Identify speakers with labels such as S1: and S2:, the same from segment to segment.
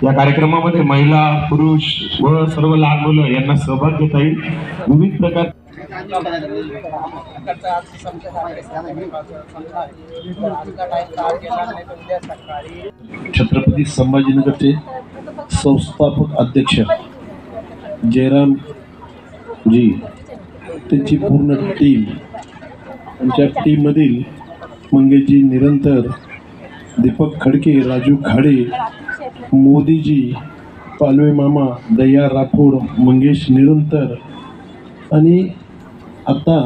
S1: या कार्यक्रमामध्ये महिला, पुरुष व सर्व लहान मुलं यांना सहभाग घेता येईल. विविध प्रकार
S2: छत्रपती संभाजीनगरचे संस्थापक अध्यक्ष जयराम जी, त्यांची पूर्ण टीम, त्यांच्या टीममधील मंगेशजी निरंतर, दीपक खडके, राजू खाडे, मोदीजी, पालवे मामा, दया राठोड, मंगेश निरंतर आणि आता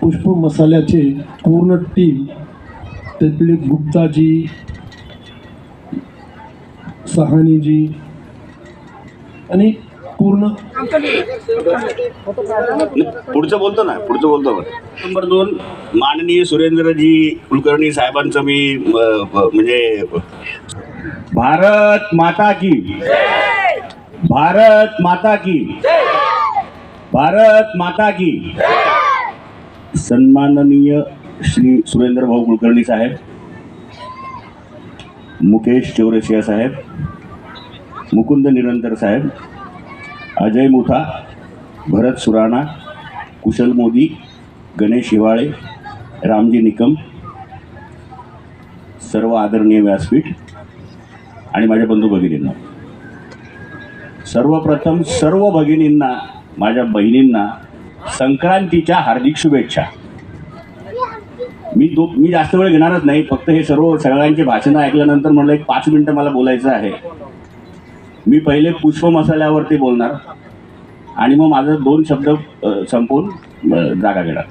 S2: पुष्प मसाल्याचे पूर्ण टीम, त्यातले गुप्ताजी, सहानीजी आणि पूर्ण
S3: पुढचं बोलतो नंबर 2 माननीय सुरेंद्रजी कुलकर्णी साहेबांचं मी म्हणजे भारत माता की, भारत माता की, भारत माता की. सन्माननीय श्री सुरेंद्र भाऊ कुलकर्णी साहेब, मुकेश चौरसिया साहेब, मुकुंद निरंतर साहेब, अजय मुथा, भरत सुराणा, कुशल मोदी, गणेश हिवाळे, रामजी निकम, सर्व आदरणीय व्यासपीठ आणि माझ्या बंधू भगिनींना, सर्वप्रथम सर्व भगिनींना, माझ्या बहिणींना संक्रांतीच्या हार्दिक शुभेच्छा. मी जास्त वेळ घेणारच नाही. फक्त हे सगळ्यांचे भाषणं ऐकल्यानंतर म्हणलं एक 5 मिनिटं मला बोलायचं आहे. मी पहिले पुष्प मसाल्यावरती बोलणार आणि मग माझं 2 शब्द संपवून जागा घेणार.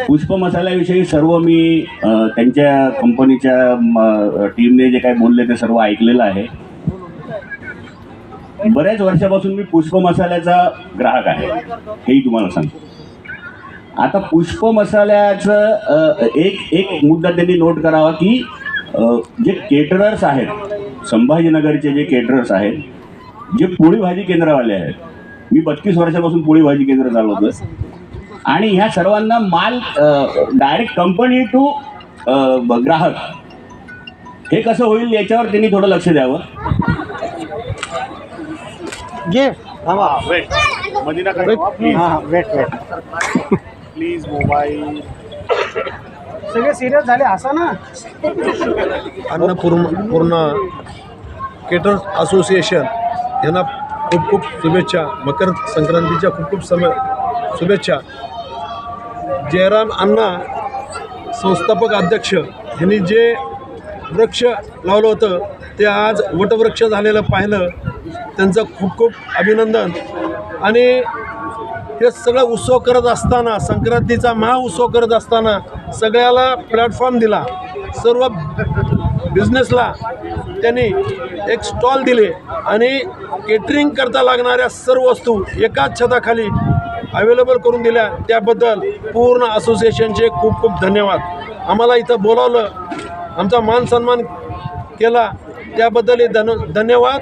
S3: पुष्प मसाल्याविषयी सर्व मी त्यांच्या कंपनीच्या टीमने जे काही बोलले ते सर्व ऐकलेलं आहे. बऱ्याच वर्षापासून मी पुष्प मसाल्याचा ग्राहक आहे, हेही तुम्हाला सांगतो. आता पुष्प मसाल्याचं एक मुद्दा त्यांनी नोट करावा की जे केटरर्स आहेत, संभाजीनगरचे जे केटरर्स आहेत, जे पोळी भाजी केंद्रवाले आहेत, मी 32 वर्षापासून पोळी भाजी केंद्र चालवतो आणि ह्या सर्वांना माल डायरेक्ट कंपनी टू ग्राहक हे कसं होईल याच्यावर त्यांनी थोडं लक्ष द्यावं.
S4: प्लीज मोबाईल सगळे सिरियस झाले असा ना.
S2: अन्नपूर्ण केटर्स असोसिएशन यांना खूप खूप शुभेच्छा. मकर संक्रांतीच्या खूप खूप शुभेच्छा. जयराम अण्णा संस्थापक अध्यक्ष यांनी जे वृक्ष लावलं होतं ते आज वटवृक्ष झालेलं पाहिलं. त्यांचं खूप खूप अभिनंदन. आणि हे सगळं उत्सव करत असताना, संक्रांतीचा महाउत्सव करत असताना सगळ्याला प्लॅटफॉर्म दिला. सर्व बिझनेसला त्यांनी एक स्टॉल दिले आणि केटरिंग करता लागणाऱ्या सर्व वस्तू एकाच छताखाली अवेलेबल करून दिल्या. त्याबद्दल पूर्ण असोसिएशनचे खूप खूप धन्यवाद. आम्हाला इथं बोलावलं, आमचा मान सन्मान केला, त्याबद्दल धन्यवाद.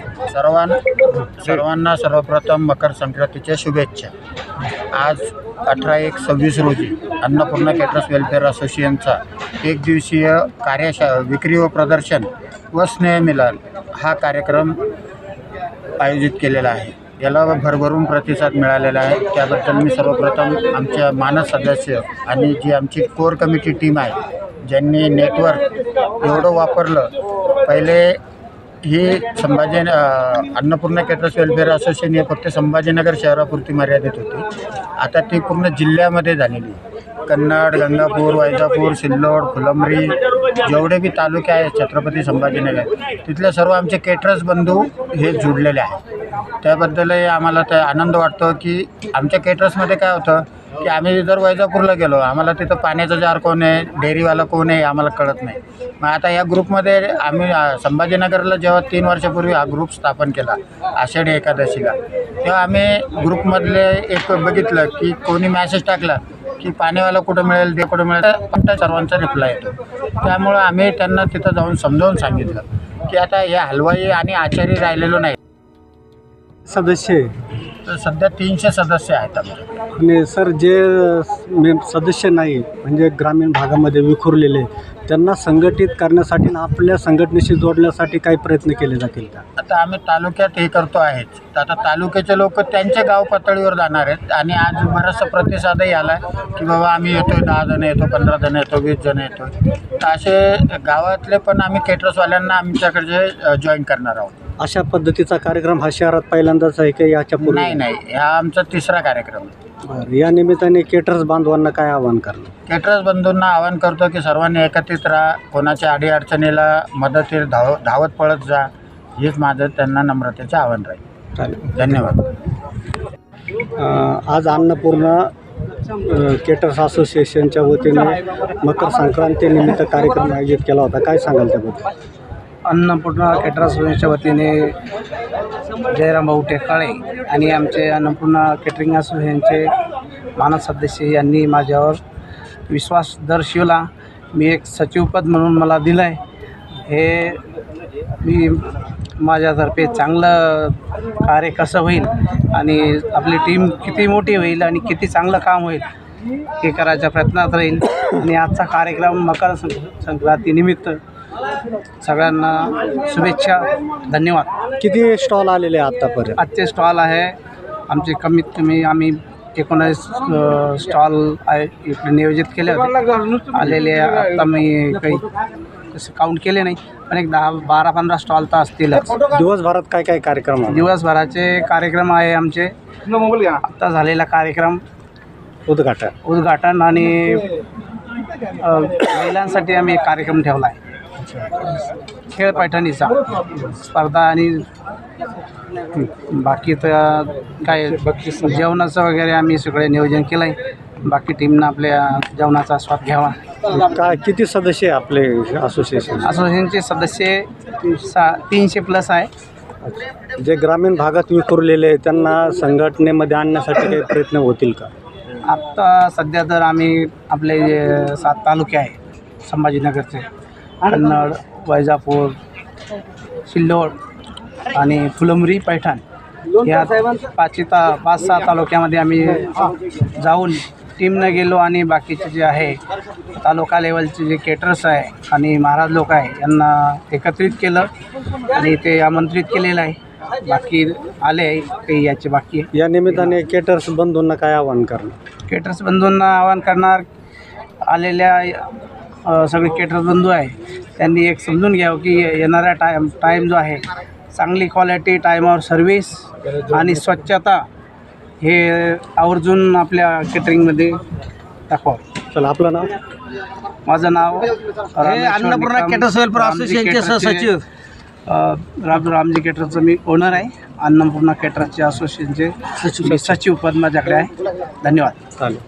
S5: सर्वांना सर्वप्रथम मकर संक्रांतीच्या शुभेच्छा. आज 18/1/26 रोजी अन्नपूर्णा केटरर्स वेलफेअर असोसिएशनचा 1 दिवसीय विक्री व प्रदर्शन व स्नेहमिलन हा कार्यक्रम आयोजित केलेला आहे. याला भरभरून प्रतिसाद मिळालेला आहे. त्याबद्दल मी सर्वप्रथम आमच्या मानस सदस्य आणि जी आमची कोर कमिटी टीम आहे, ज्यांनी नेटवर्क एवढं वापरलं. पहिले ही अन्नपूर्णा केटरर्स वेलफेअर असोसिएशन हे फक्त संभाजीनगर शहरापुरती मर्यादित होती. आता ती पूर्ण जिल्ह्यामध्ये झालेली. कन्नड, गंगापूर, वैजापूर, सिल्लोड, फुलंब्री जेवढे बी तालुके आहेत छत्रपती संभाजीनगर, तिथले सर्व आमचे केटरर्स बंधू हे जुडलेले आहेत. त्याबद्दलही आम्हाला तर आनंद वाटतो की आमच्या केटरर्समध्ये काय होतं की आम्ही जर वैजापूरला गेलो, आम्हाला तिथं पाण्याचा जार कोण आहे, डेअरीवाला कोण आहे आम्हाला कळत नाही. मग आता या ग्रुपमध्ये आम्ही संभाजीनगरला जेव्हा 3 वर्षापूर्वी हा ग्रुप स्थापन केला आषाढी एकादशीला, तेव्हा आम्ही ग्रुपमधले एक बघितलं की कोणी मॅसेज टाकला की पाणीवाला कुठं मिळेल, ते कुठं मिळेल, सर्वांचा रिप्लाय येतो. त्यामुळं आम्ही त्यांना तिथं जाऊन समजावून सांगितलं की आता हे हलवाई आणि आचारी राहिलेलो नाही.
S4: सदस्य
S5: तर सध्या 300 सदस्य आहेत आमचे.
S4: आणि सर जे सदस्य नाही म्हणजे ग्रामीण भागामध्ये विखुरलेले, त्यांना संघटित करण्यासाठी आणि आपल्या संघटनेशी जोडण्यासाठी काही प्रयत्न केले जातील का?
S5: आता आम्ही तालुक्यात हे करतो आहेच, तर आता तालुक्याचे लोक त्यांच्या गाव पातळीवर जाणार आहेत आणि आज बराचसा प्रतिसादही आला आहे की बाबा आम्ही येतो, 10 जण येतो, 15 जण येतो, 20 जण येतो. तर असे गावातले पण आम्ही केटरर्सवाल्यांना आमच्याकडे जॉईन करणार आहोत.
S4: अशा पद्धतीचा कार्यक्रम हा शहरात पहिल्यांदाच आहे की याच्या पूर्वी?
S5: नाही, हा आमचा 3रा कार्यक्रम आहे.
S4: बरं. या निमित्ताने केटर्स बांधवांना काय आवाहन करणार?
S5: केटरर्स बंधूंना आवाहन करतो की सर्वांनी एकत्रित राहा, कोणाच्या अडीअडचणीला मदतीला धावत पळत जा, हेच माझं त्यांना नम्रतेचे आवाहन राहील.
S4: चालेल.
S5: धन्यवाद.
S4: आज अन्नपूर्णा केटर्स असोसिएशनच्या वतीने मकर संक्रांतीनिमित्त कार्यक्रम आयोजित केला होता. काय सांगाल त्याबद्दल?
S6: अन्नपूर्णा केटर्स असोसिएशनच्या वतीने जयराम भाऊ टेकाळे आणि आमचे अन्नपूर्णा केटरिंग असोसिएशनचे मानद सदस्य यांनी माझ्यावर विश्वास दर्शवला. मी एक सचिवपद म्हणून मला दिलं आहे. हे मी माझ्यातर्फे चांगलं कार्य कसं होईल आणि आपली टीम किती मोठी होईल आणि किती चांगलं काम होईल हे करायच्या प्रयत्नात राहील. आणि आजचा कार्यक्रम मकर संक्रांतीनिमित्त सगळ्यांना शुभेच्छा. धन्यवाद.
S4: किती स्टॉल आलेले आतापर्यंत?
S6: आजचे स्टॉल आहे आमचे कमीत कमी आम्ही 19 स्टॉल आहे इकडे नियोजित केले होते. आलेले आता मी काही तसं काउंट केले नाही, पण एक 10-12-15 स्टॉल तर असतीलच.
S4: दिवसभरात काय काय कार्यक्रम आहे?
S6: दिवसभराचे कार्यक्रम आहे आमचे. आत्ता झालेला कार्यक्रम उद्घाटन आणि महिलांसाठी आम्ही एक कार्यक्रम ठेवला आहे, खेळ पैठणीचा स्पर्धा. आणि बाकी तर काय जेवणाचं वगैरे आम्ही सगळे नियोजन केलं आहे. बाकी टीमनं आपल्या जेवणाचा स्वाद घ्यावा.
S4: काय किती सदस्य आहे आपले
S6: असोसिएशनचे सदस्य 300+ आहे.
S4: जे ग्रामीण भागात विखुरलेले आहे त्यांना संघटनेमध्ये आणण्यासाठी काही प्रयत्न होतील का?
S6: आत्ता सध्या तर आम्ही आपले जे 7 तालुके आहे संभाजीनगरचे, कन्नड, वैजापूर, सिल्लोड आणि फुलंब्री, पैठण या 5-6 तालुक्यामध्ये आम्ही जाऊन टीमनं गेलो आणि बाकीचे जे आहे तालुका लेवलचे जे केटर्स आहे आणि महाराज लोक आहे यांना एकत्रित केलं आणि ते आमंत्रित केलेलं आहे. बाकी आले आहे काही याचे बाकी आहे.
S4: या निमित्ताने केटर्स बंधूंना काय आवाहन करणार?
S6: केटर्स बंधूंना आवाहन करणार, आलेल्या सगळे केटर्स बंधू आहे त्यांनी एक समजून घ्यावं की येणारा टाईम जो आहे चांगली क्वालिटी, टाईमावर सर्व्हिस आणि स्वच्छता हे आवर्जून आपल्या केटरिंगमध्ये दाखवावं.
S4: चला, आपलं नाव?
S6: माझं नाव
S4: अन्नपूर्णा केटर्स वेलफेअर असोसिएशनचे सहसचिव
S6: रामजी केटर्सचं मी ओनर आहे. अन्नपूर्णा केटर्सच्या असोसिएशनचे सचिव पद माझ्याकडे आहे. धन्यवाद.
S4: चालेल.